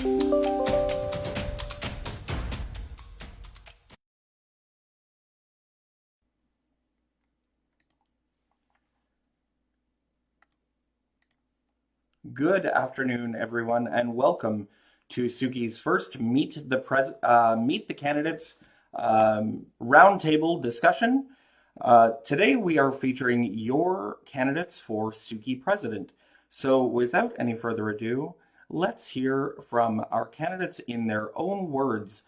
Good afternoon, everyone, and welcome to SUCCI's first Meet the Candidates Roundtable discussion. Today we are featuring your candidates for SUCCI President. So without any further ado, let's hear from our candidates in their own words.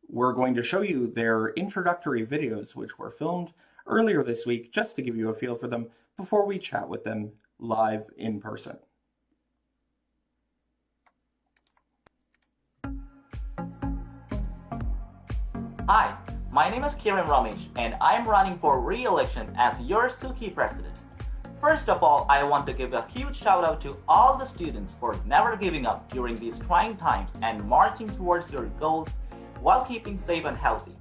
We're going to show you their introductory videos, which were filmed earlier this week, just to give you a feel for them before we chat with them live in person. Hi, my name is Kiran Ramesh and I am running for re-election as your SUCCI President. First of all, I want to give a huge shout out to all the students for never giving up during these trying times and marching towards your goals while keeping safe and healthy.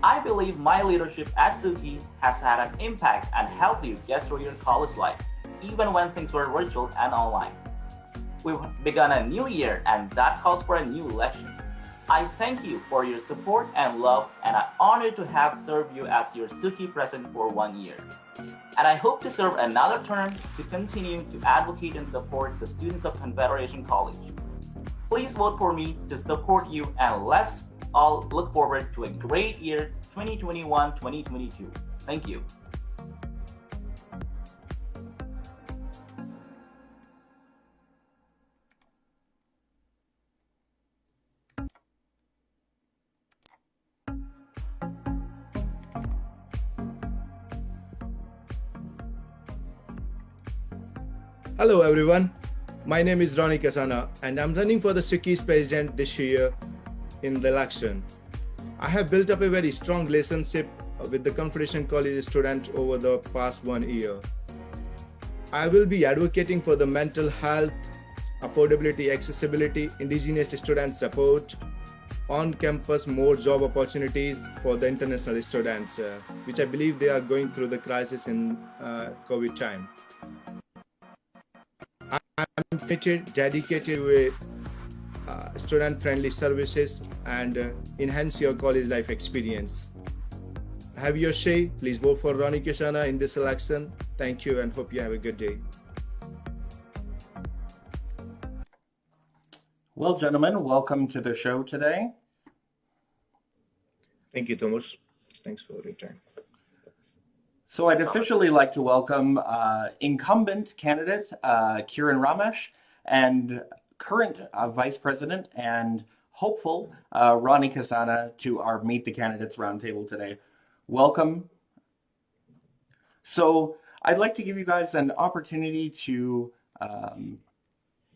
I believe my leadership at SUCCI has had an impact and helped you get through your college life, even when things were virtual and online. We've begun a new year and that calls for a new election. I thank you for your support and love, and I'm honored to have served you as your SUCCI President for 1 year. And I hope to serve another term to continue to advocate and support the students of Confederation College. Please vote for me to support you, and let's all look forward to a great year 2021-2022. Thank you. Hello everyone, my name is Ronnie Kasana and I'm running for the SUCCI's President this year in the election. I have built up a very strong relationship with the Confederation College students over the past 1 year. I will be advocating for the mental health, affordability, accessibility, indigenous student support, on-campus more job opportunities for the international students, which I believe they are going through the crisis in COVID time. I'm dedicated to student-friendly services and enhance your college life experience. Have your say. Please vote for Ronnie Kasana in this election. Thank you and hope you have a good day. Well, gentlemen, welcome to the show today. Thank you, Thomas. Thanks for your time. So I'd officially like to welcome incumbent candidate Kiran Ramesh and current Vice President and hopeful Ronnie Kasana to our Meet the Candidates Roundtable today. Welcome. So I'd like to give you guys an opportunity to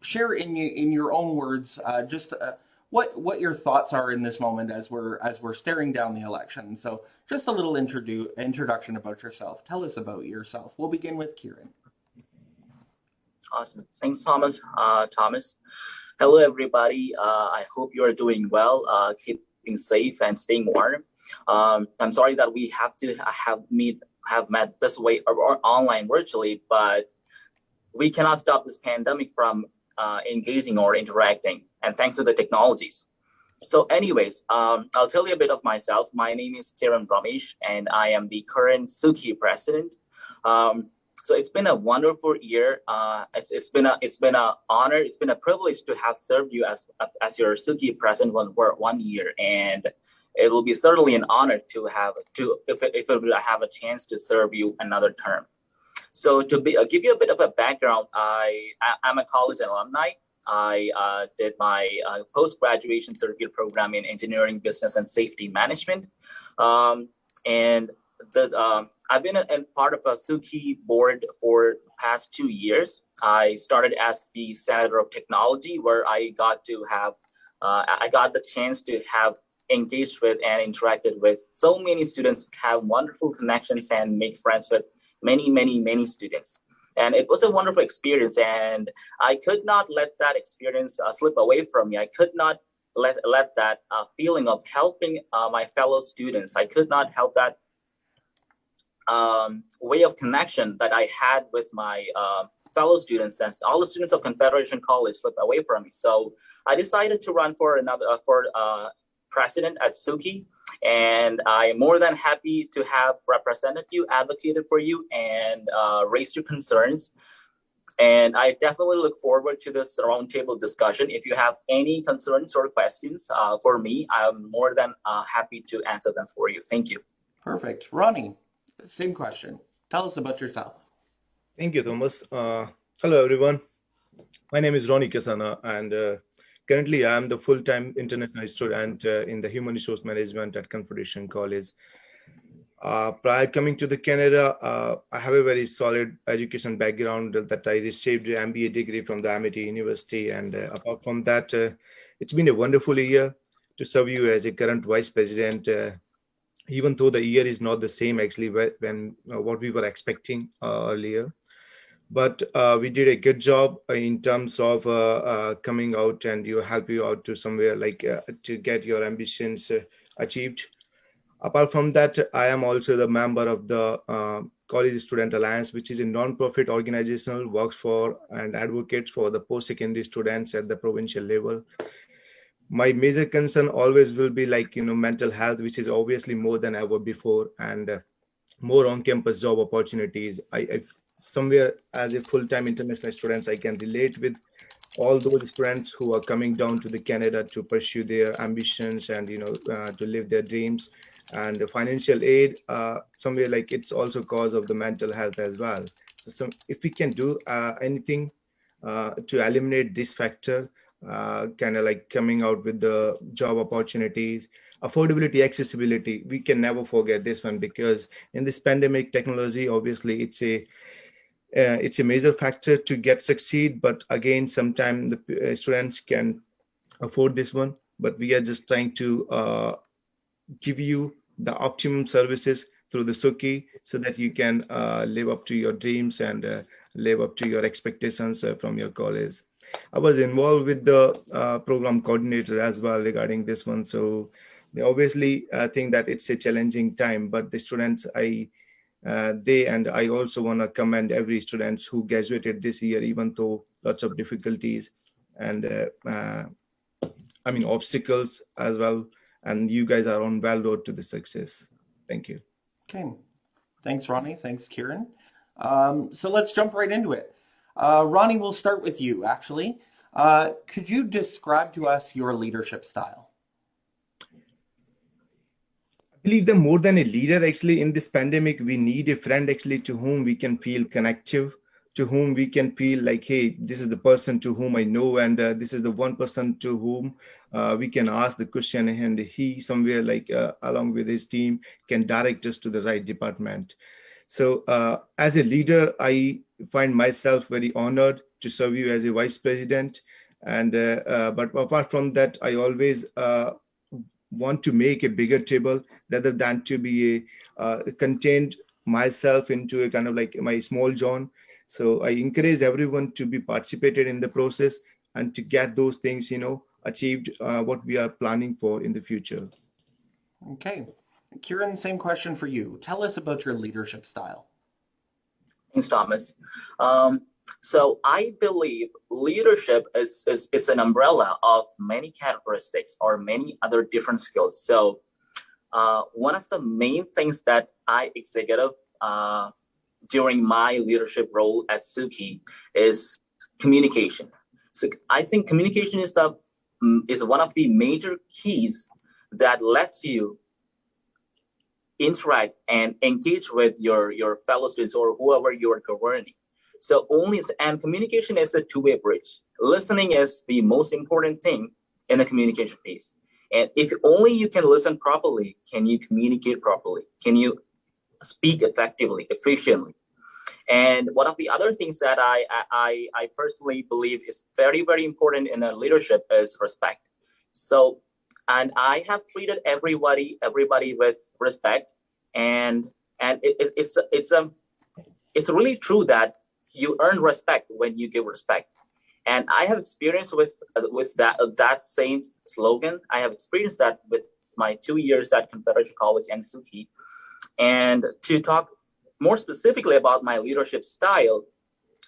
share in your own words just what your thoughts are in this moment as we're staring down the election. So just a little introduction about yourself. Tell us about yourself. We'll begin with Kiran. Awesome. Thanks, Thomas. Hello, everybody. I hope you are doing well, keeping safe and staying warm. I'm sorry that we have to have met this way or online virtually, but we cannot stop this pandemic from engaging or interacting, and thanks to the technologies. So anyways, I'll tell you a bit of myself. My name is Kiran Ramesh, and I am the current SUCCI President. So it's been a wonderful year. It's been an honor. It's been a privilege to have served you as your SUCCI President for 1 year, and it will be certainly an honor to have a chance to serve you another term. So to give you a bit of a background, I'm a college alumni. I did my post-graduation certificate program in engineering, business, and safety management. And I've been a part of a SUCCI board for the past 2 years. I started as the Senator of Technology, where I got the chance to have engaged with and interacted with so many students, have wonderful connections, and make friends with many students. And it was a wonderful experience, and I could not let that experience slip away from me. I could not let that feeling of helping my fellow students. I could not help that way of connection that I had with my fellow students and all the students of Confederation College slipped away from me. So I decided to run for president at SUCCI, and I'm more than happy to have represented you, advocated for you, and raised your concerns. And I definitely look forward to this roundtable discussion. If you have any concerns or questions for me, I'm more than happy to answer them for you. Thank you. Perfect. Ronnie, same question. Tell us about yourself. Thank you, Thomas. Hello, everyone. My name is Ronnie Kasana, and currently I am the full-time international student in the Human Resource Management at Confederation College. Prior coming to the Canada, I have a very solid education background that I received an MBA degree from the Amity University. And apart from that, it's been a wonderful year to serve you as a current vice president, even though the year is not the same actually when what we were expecting earlier. But we did a good job in terms of coming out and help you out to somewhere like to get your ambitions achieved. Apart from that, I am also the member of the College Student Alliance, which is a non-profit organization that works for and advocates for the post-secondary students at the provincial level. My major concern always will be mental health, which is obviously more than ever before, and more on-campus job opportunities. I somewhere as a full-time international student, I can relate with all those students who are coming down to the Canada to pursue their ambitions and to live their dreams. And the financial aid, somewhere it's also cause of the mental health as well. So if we can do anything to eliminate this factor, kind of coming out with the job opportunities, affordability, accessibility, we can never forget this one, because in this pandemic, technology, obviously it's a major factor to get succeed. But again, sometimes the students can afford this one, but we are just trying to give you the optimum services through the SUCCI so that you can live up to your dreams and live up to your expectations from your college. I was involved with the program coordinator as well regarding this one. So they obviously think that it's a challenging time, but the students, they and I also want to commend every student who graduated this year, even though lots of difficulties and obstacles as well. And you guys are on well road to the success. Thank you. Okay. Thanks, Ronnie. Thanks, Kiran. So let's jump right into it. Ronnie, we'll start with you, actually. Could you describe to us your leadership style? I believe that more than a leader, actually, in this pandemic, we need a friend, actually, to whom we can feel connective, to whom we can feel like, hey, this is the person to whom I know, and this is the one person to whom we can ask the question, and he somewhere along with his team can direct us to the right department. So as a leader, I find myself very honored to serve you as a vice president. And but apart from that, I always want to make a bigger table rather than to be contained myself into a kind of my small zone. So I encourage everyone to be participated in the process and to get those things, achieved, what we are planning for in the future. Okay. Kiran, same question for you. Tell us about your leadership style. Thanks, Thomas. So I believe leadership is an umbrella of many characteristics or many other different skills. So one of the main things that I executive during my leadership role at SUCCI is communication. So I think communication is one of the major keys that lets you interact and engage with your fellow students or whoever you are governing. So and communication is a two-way bridge. Listening is the most important thing in the communication piece. And if only you can listen properly, can you communicate properly? Can you speak effectively, efficiently? And one of the other things that I personally believe is very, very important in a leadership is respect. So, and I have treated everybody with respect, and it's really true that you earn respect when you give respect. And I have experience with that same slogan. I have experienced that with my 2 years at Confederation College and SUCCI. And to talk more specifically about my leadership style,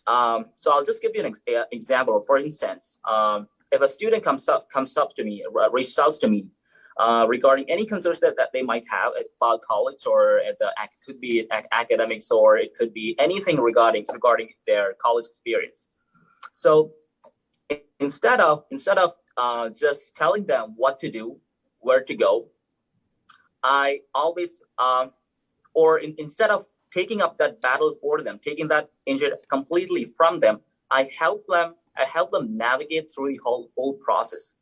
So I'll just give you an example. For instance, if a student comes up to me, reaches out to me regarding any concerns that they might have about college, or it could be academics, or it could be anything regarding their college experience. So instead of just telling them what to do, where to go, I always instead of taking up that battle for them, taking that injury completely from them, I help them navigate through the whole process.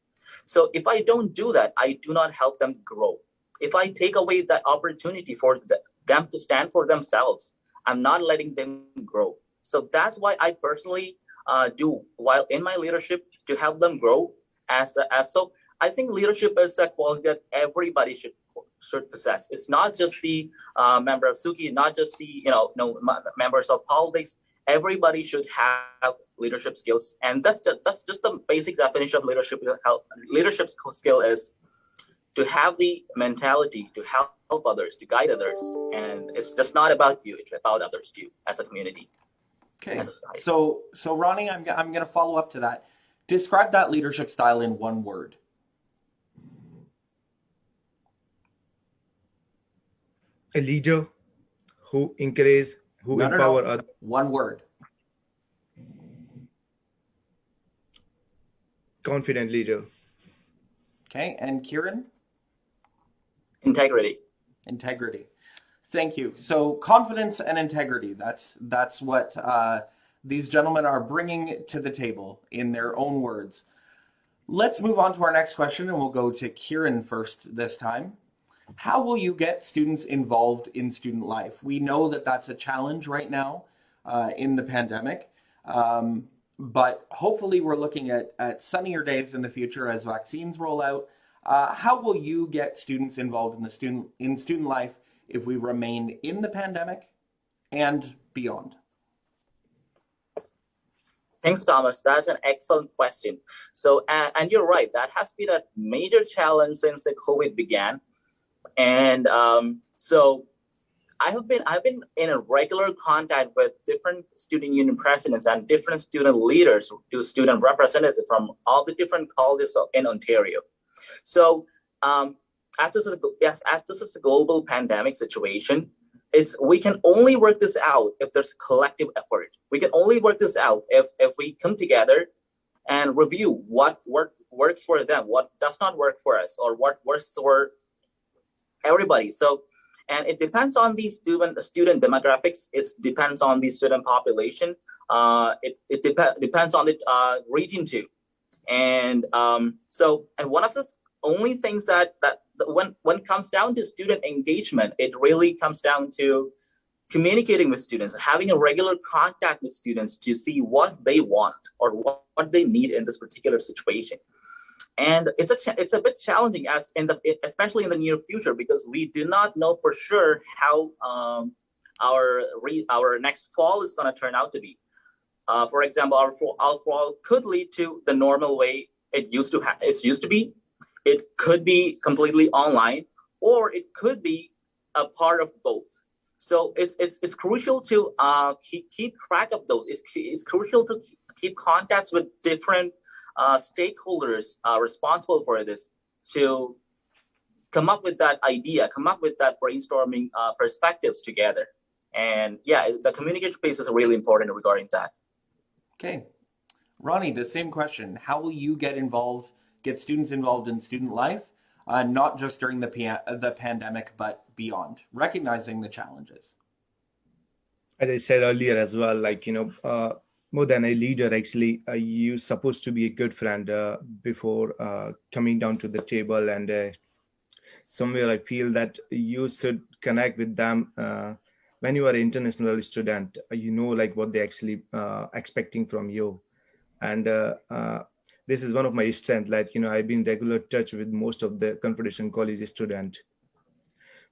So if I don't do that, I do not help them grow. If I take away that opportunity for them to stand for themselves, I'm not letting them grow. So that's why I personally do while in my leadership to help them grow. So I think leadership is a quality that everybody should possess. It's not just the member of SUCCI, not just the members of politics. Everybody should have leadership skills, and that's just the basic definition of leadership. Leadership skill is to have the mentality to help others, to guide others, and it's just not about you; it's about others too, as a community. Okay, so Ronnie, I'm going to follow up to that. Describe that leadership style in one word. A leader who encourages, who empower others. One word. Confident leader. Okay, and Kiran? Integrity. Integrity. Thank you. So confidence and integrity, that's what these gentlemen are bringing to the table in their own words. Let's move on to our next question, and we'll go to Kiran first this time. How will you get students involved in student life? We know that that's a challenge right now in the pandemic, but hopefully we're looking at sunnier days in the future as vaccines roll out. How will you get students involved in student life if we remain in the pandemic and beyond? Thanks, Thomas. That's an excellent question. So, and you're right, that has been a major challenge since the COVID began. And so I've been in a regular contact with different student union presidents and different student leaders, to student representatives from all the different colleges in Ontario. So as this is a global pandemic situation, we can only work this out if there's collective effort. We can only work this out if we come together and review what works for them, what does not work for us, or what works for everybody. So, and it depends on the student demographics. It depends on the student population. It depends on the region too. And and one of the only things that when it comes down to student engagement, it really comes down to communicating with students, having a regular contact with students to see what they want or what they need in this particular situation. And it's a bit challenging especially in the near future, because we do not know for sure how our next fall is going to turn out to be. For example, our fall could lead to the normal way it used to be. It could be completely online, or it could be a part of both. So it's crucial to keep track of those. It's crucial to keep contacts with different stakeholders responsible for this, to come up with that idea, come up with that brainstorming perspectives together. And yeah, the communication piece is really important regarding that. Okay. Ronnie, the same question. How will you get students involved in student life, not just during the pandemic, but beyond, recognizing the challenges? As I said earlier as well, more than a leader, actually, you're supposed to be a good friend before coming down to the table. And somewhere I feel that you should connect with them when you are an international student. What they actually expecting from you. And this is one of my strengths. I've been in regular touch with most of the Confederation College students.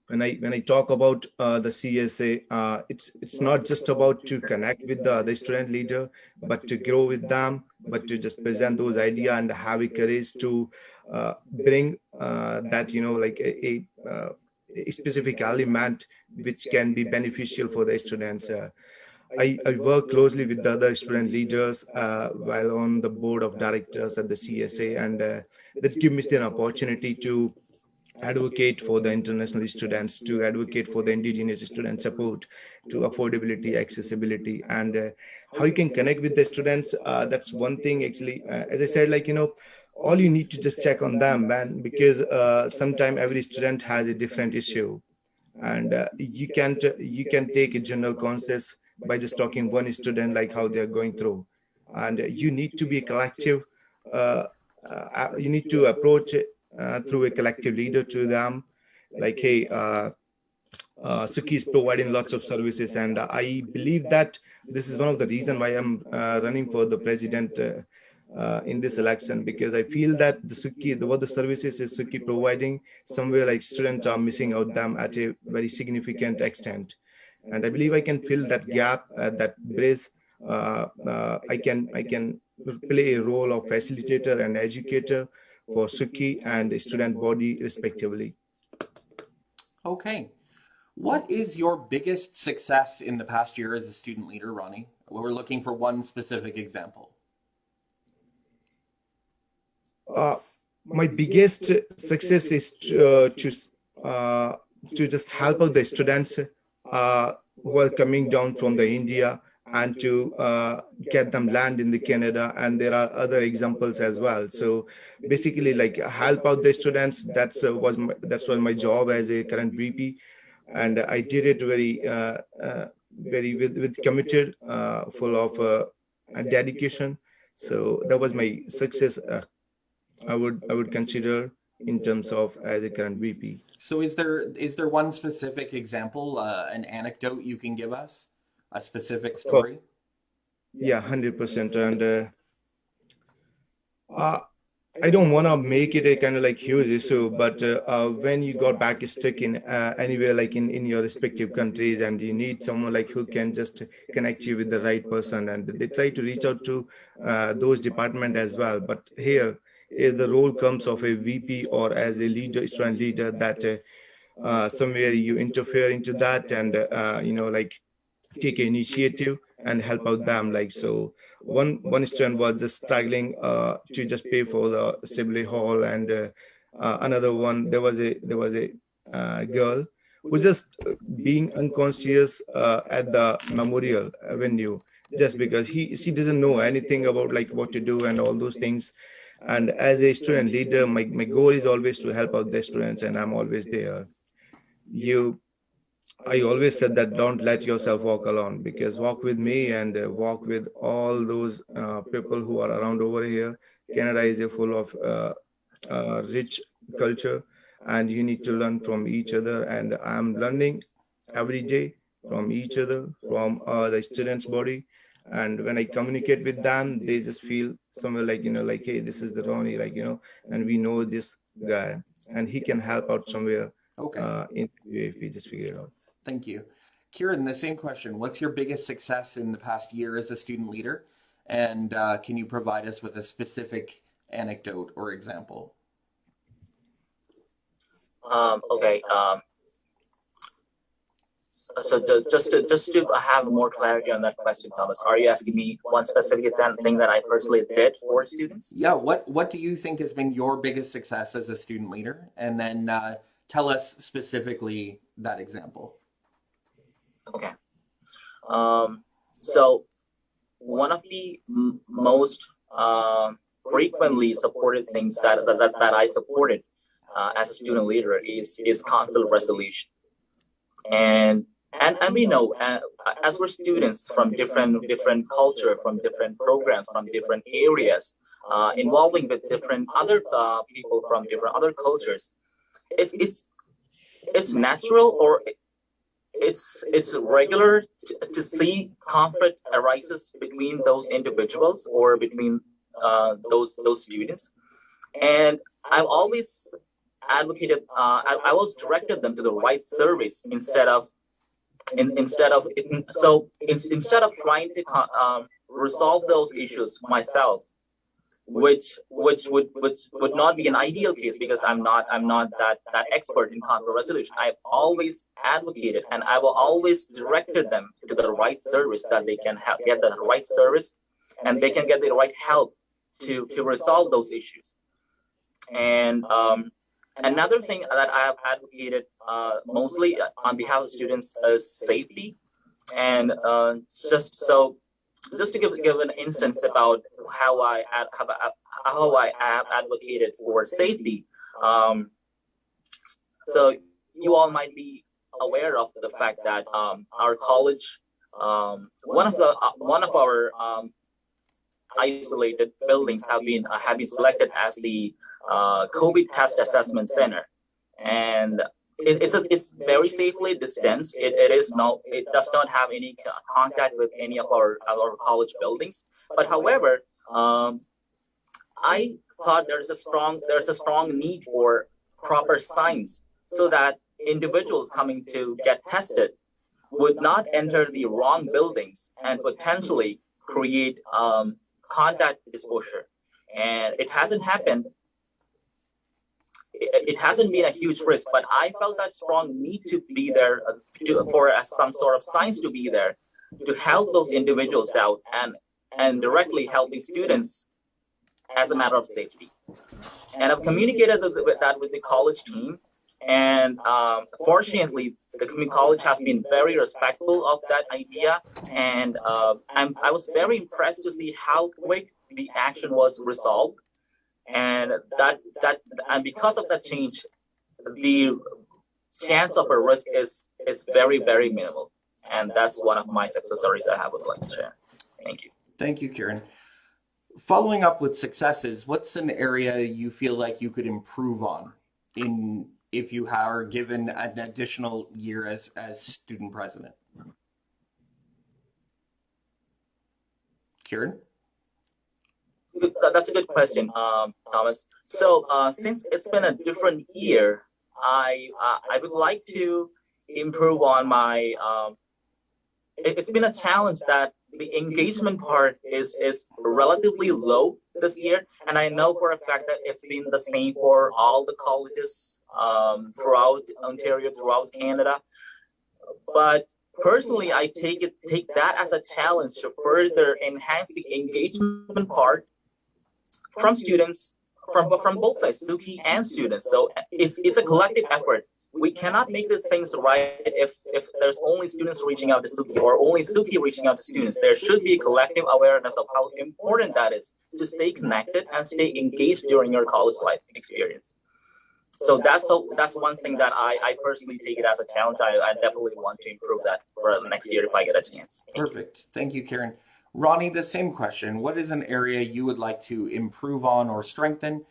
When I talk about the CSA, it's not just about to connect with the other student leader, but to grow with them, but to just present those ideas and have a courage to bring that a specific element which can be beneficial for the students. I work closely with the other student leaders while on the board of directors at the CSA, and that gives me an opportunity to advocate for the international students, to advocate for the indigenous student support, to affordability, accessibility, and how you can connect with the students. That's one thing actually. As I said, all you need to just check on them, man, because sometimes every student has a different issue, and you can take a general consensus by just talking one student like how they're going through, and you need to be collective. uh, you need to approach it through a collective leader to them, like, hey, Suki is providing lots of services, and I believe that this is one of the reason why I'm running for the president in this election, because I feel that what the services is Suki providing, somewhere like students are missing out them at a very significant extent, and I believe I can fill that gap, that bridge. I can play a role of facilitator and educator for Suki and student body respectively. Okay. What is your biggest success in the past year as a student leader, Ronnie? We're looking for one specific example. My biggest success is to just help out the students who are coming down from the India, and to get them land in the Canada, and there are other examples as well. So basically, like, help out the students. That's was my job as a current VP, and I did it very with committed, full of dedication. So that was my success. I would consider in terms of as a current VP. So is there one specific example, an anecdote you can give us? A specific story? Yeah, 100%. And uh, I don't want to make it a kind of like huge issue, but when you got back stuck in anywhere, like in your respective countries, and you need someone like who can just connect you with the right person, and they try to reach out to those department as well. But here, the role comes of a VP or as a leader, student leader, that somewhere you interfere into that, and like, take initiative and help out them. Like, so one student was just struggling to just pay for the assembly hall, and another one, there was a girl who just being unconscious at the memorial venue, just because she doesn't know anything about like what to do and all those things. And as a student leader, my goal is always to help out the students, and I'm always there. you I always said that don't let yourself walk alone, because walk with me, and walk with all those people who are around over here. Canada is a full of rich culture, and you need to learn from each other. And I'm learning every day from each other, from the students' body. And when I communicate with them, they just feel somewhere like, like, hey, this is the Ronnie, like, and we know this guy, and he can help out somewhere Okay. if we just figure it out. Thank you. Kiran, the same question. What's your biggest success in the past year as a student leader? And can you provide us with a specific anecdote or example? Okay. So just to have more clarity on that question, Thomas, are you asking me one specific thing that I personally did for students? Yeah. What do you think has been your biggest success as a student leader? And then tell us specifically that example. Okay. So one of the most frequently supported things that I supported as a student leader is conflict resolution. And we know, as we're students from different culture, from different programs, from different areas, involving with different other people from different other cultures, it's natural, or it's regular to see conflict arises between those individuals or between those students. And I've always advocated, I was directed them to the right service instead of trying to resolve those issues myself. which would not be an ideal case because I'm not that expert in conflict resolution. I've always advocated and I will always directed them to the right service that they can get the right service and they can get the right help to resolve those issues. And another thing that I have advocated mostly on behalf of students is safety. And just to give an instance about how I have advocated for safety. So you all might be aware of the fact that our college, one of our isolated buildings have been selected as the COVID test assessment center, and it's very safely distanced. It does not have any contact with any of our college buildings. But however, I thought there's a strong need for proper signs so that individuals coming to get tested would not enter the wrong buildings and potentially create contact exposure. And it hasn't happened. It hasn't been a huge risk, but I felt that strong need to be there for some sort of signs to be there to help those individuals out and directly helping students as a matter of safety. And I've communicated that with the college team, and fortunately, the college has been very respectful of that idea, and I was very impressed to see how quick the action was resolved. And because of that change, the chance of a risk is very, very minimal. And that's one of my success stories I would like to share. Thank you. Thank you, Kiran. Following up with successes, what's an area you feel like you could improve on if you are given an additional year as student president? Kiran? That's a good question, Thomas. So since it's been a different year, I would like to improve on my. It's been a challenge that the engagement part is relatively low this year, and I know for a fact that it's been the same for all the colleges throughout Ontario, throughout Canada. But personally, I take that as a challenge to further enhance the engagement part from students, from both sides, SUCCI and students. So it's a collective effort. We cannot make the things right if there's only students reaching out to SUCCI or only SUCCI reaching out to students. There should be a collective awareness of how important that is to stay connected and stay engaged during your college life experience. So that's one thing that I personally take it as a challenge. I definitely want to improve that for the next year if I get a chance. Perfect. Thank you, Kiran. Ronnie, the same question. What is an area you would like to improve on or strengthen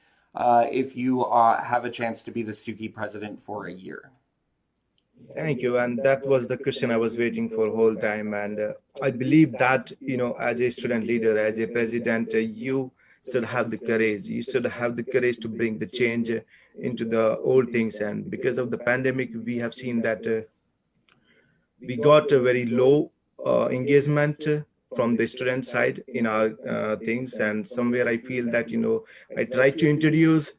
if you have a chance to be the SUCCI president for a year? Thank you. And that was the question I was waiting for the whole time. And I believe that, as a student leader, as a president, you should have the courage. You should have the courage to bring the change into the old things. And because of the pandemic, we have seen that we got a very low engagement from the student side in our things. And somewhere I feel that, I try to introduce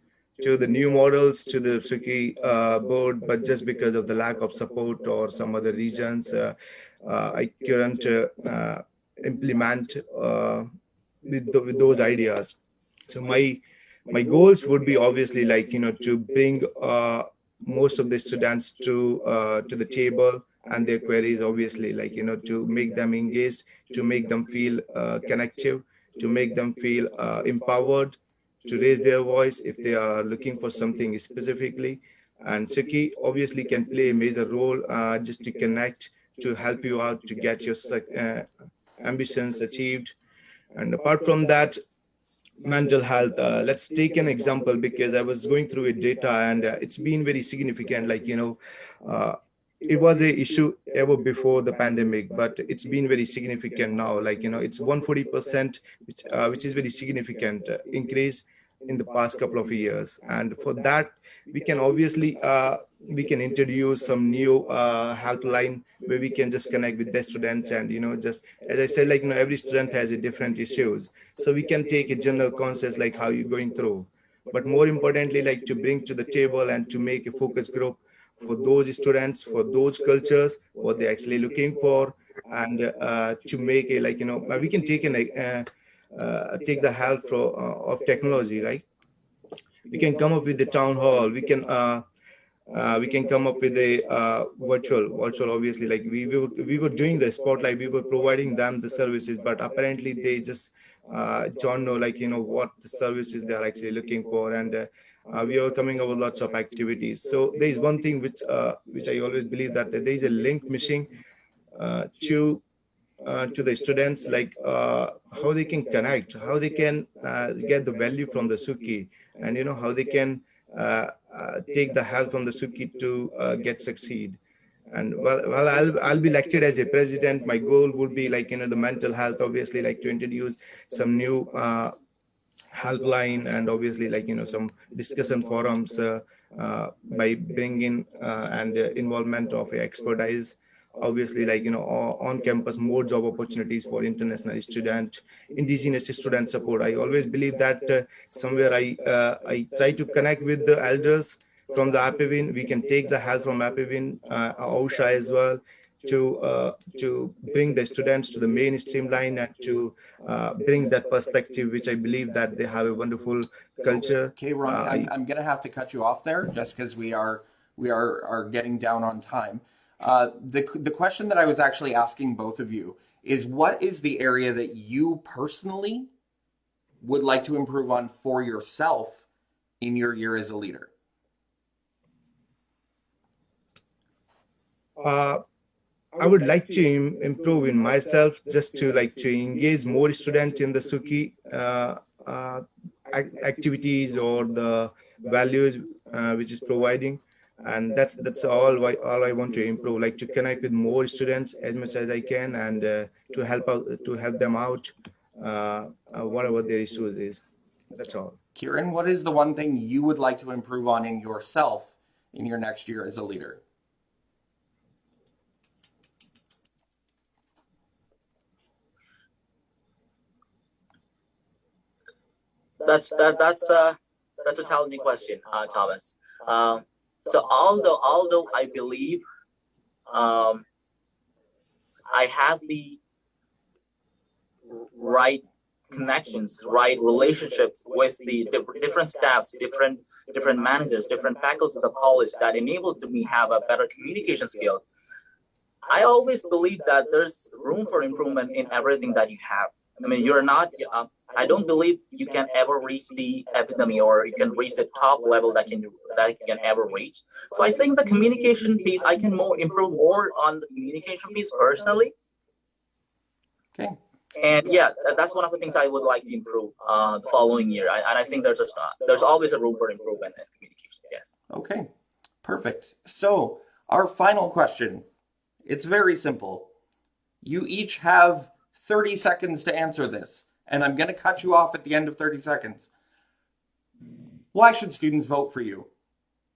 to the new models to the SUCCI board, but just because of the lack of support or some other reasons, I couldn't implement with those ideas. So my goals would be obviously to bring most of the students to the table and their queries, obviously, to make them engaged, to make them feel connective, to make them feel empowered, to raise their voice if they are looking for something specifically. And SUCCI obviously can play a major role just to connect, to help you out to get your ambitions achieved. And apart from that, mental health, let's take an example, because I was going through it data and it's been very significant. It was an issue ever before the pandemic, but it's been very significant now. It's 140%, which is very significant increase in the past couple of years. And for that, we can obviously we can introduce some new helpline where we can just connect with the students, and just as I said, every student has a different issues, so we can take a general concept like how you're going through, but more importantly, like to bring to the table and to make a focus group for those students, for those cultures, what they're actually looking for, and to make a we can take take the help of technology, right? We can come up with the town hall. We can come up with a virtual. Obviously, like we were doing the spotlight. We were providing them the services, but apparently they just don't know what the services they are actually looking for, and we are coming up with lots of activities. So there is one thing which I always believe, that there is a link missing to the students, how they can connect, how they can get the value from the SUCCI, and how they can take the help from the SUCCI to get succeed. And well, I'll be elected as a president. My goal would be the mental health, obviously, to introduce some new helpline, and obviously some discussion forums by bringing and involvement of expertise, obviously on campus, more job opportunities for international student, indigenous student support. I always believe that somewhere I try to connect with the elders from the APIWIN. We can take the help from APIWIN, OSHA as well, to bring the students to the mainstream line, and to bring that perspective, which I believe that they have a wonderful culture. Okay, Ronnie, I'm going to have to cut you off there just because we are getting down on time. The question that I was actually asking both of you is, what is the area that you personally would like to improve on for yourself in your year as a leader? I would like to improve in myself, just to engage more students in the SUCCI activities or the values which is providing. And that's all I want to improve, to connect with more students as much as I can, and to help them out whatever their issues is. That's all. Kiran, what is the one thing you would like to improve on in yourself in your next year as a leader? That's a challenging question, Thomas. So although I believe I have the right connections, right relationships with the different staffs, different managers, different faculties of college, that enabled me have a better communication skill, I always believe that there's room for improvement in everything that you have. I mean, you're not. I don't believe you can ever reach the epitome, or you can reach the top level that you can ever reach. So I think the communication piece, I can improve more on the communication piece personally. Okay. And yeah, that's one of the things I would like to improve the following year. And I think there's always a room for improvement in communication. Yes. Okay. Perfect. So our final question. It's very simple. You each have 30 seconds to answer this, and I'm going to cut you off at the end of 30 seconds. Why should students vote for you?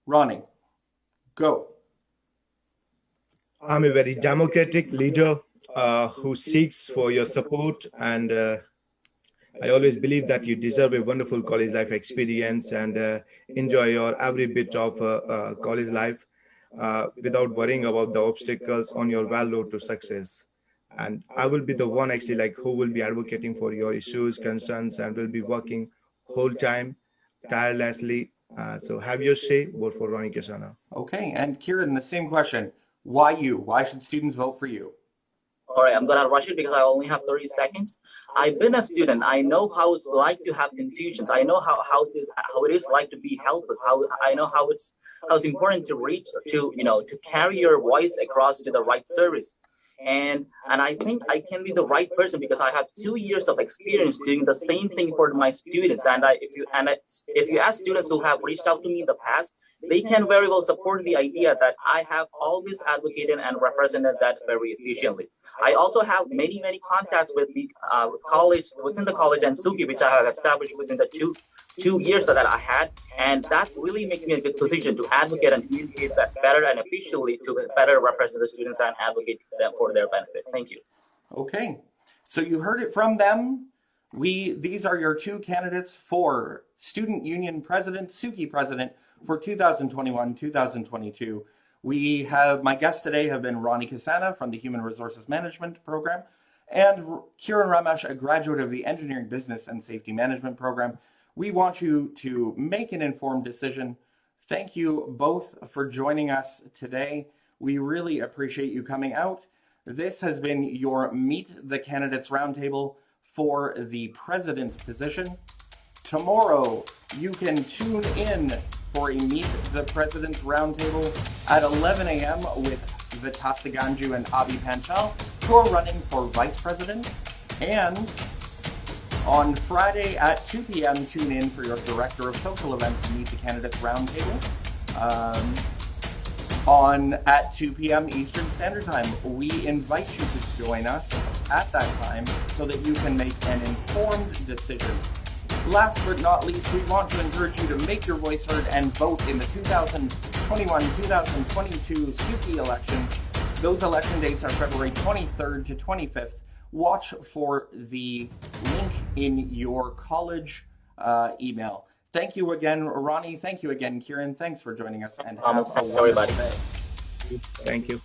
Ronnie, go. I'm a very democratic leader who seeks for your support, and I always believe that you deserve a wonderful college life experience, and enjoy your every bit of college life without worrying about the obstacles on your well road to success. And I will be the one actually who will be advocating for your issues, concerns, and will be working whole time, tirelessly. So have your say, vote for Ronnie Kasana. Okay, and Kiran, the same question. Why you? Why should students vote for you? All right, I'm gonna rush it because I only have 30 seconds. I've been a student. I know how it's like to have confusions. I know how it is like to be helpless. I know how it's important to reach, to carry your voice across to the right service. And I think I can be the right person because I have 2 years of experience doing the same thing for my students. And if you ask students who have reached out to me in the past, they can very well support the idea that I have always advocated and represented that very efficiently. I also have many contacts with the college, within the college and SUCCI, which I have established within the 2 years that I had, and that really makes me in a good position to advocate and communicate that better and efficiently to better represent the students and advocate them for their benefit. Thank you. Okay, so you heard it from them. These are your two candidates for Student Union President, SUCCI President for 2021-2022. My guests today have been Ronnie Kasana from the Human Resources Management Program and Kiran Ramesh, a graduate of the Engineering Business and Safety Management Program. We want you to make an informed decision. Thank you both for joining us today. We really appreciate you coming out. This has been your Meet the Candidates Roundtable for the President position. Tomorrow, you can tune in for a Meet the President Roundtable at 11 a.m. with Vitas Ganju and Abhi Panchal, who are running for Vice President. And on Friday at 2 p.m., tune in for your Director of Social Events Meet the Candidates Roundtable. At 2 p.m. Eastern Standard Time. We invite you to join us at that time so that you can make an informed decision. Last but not least, we want to encourage you to make your voice heard and vote in the 2021-2022 SUCCI election. Those election dates are February 23rd to 25th. Watch for the link in your college email. Thank you again, Ronnie. Thank you again, Kiran. Thanks for joining us. And have a wonderful day. Thank you.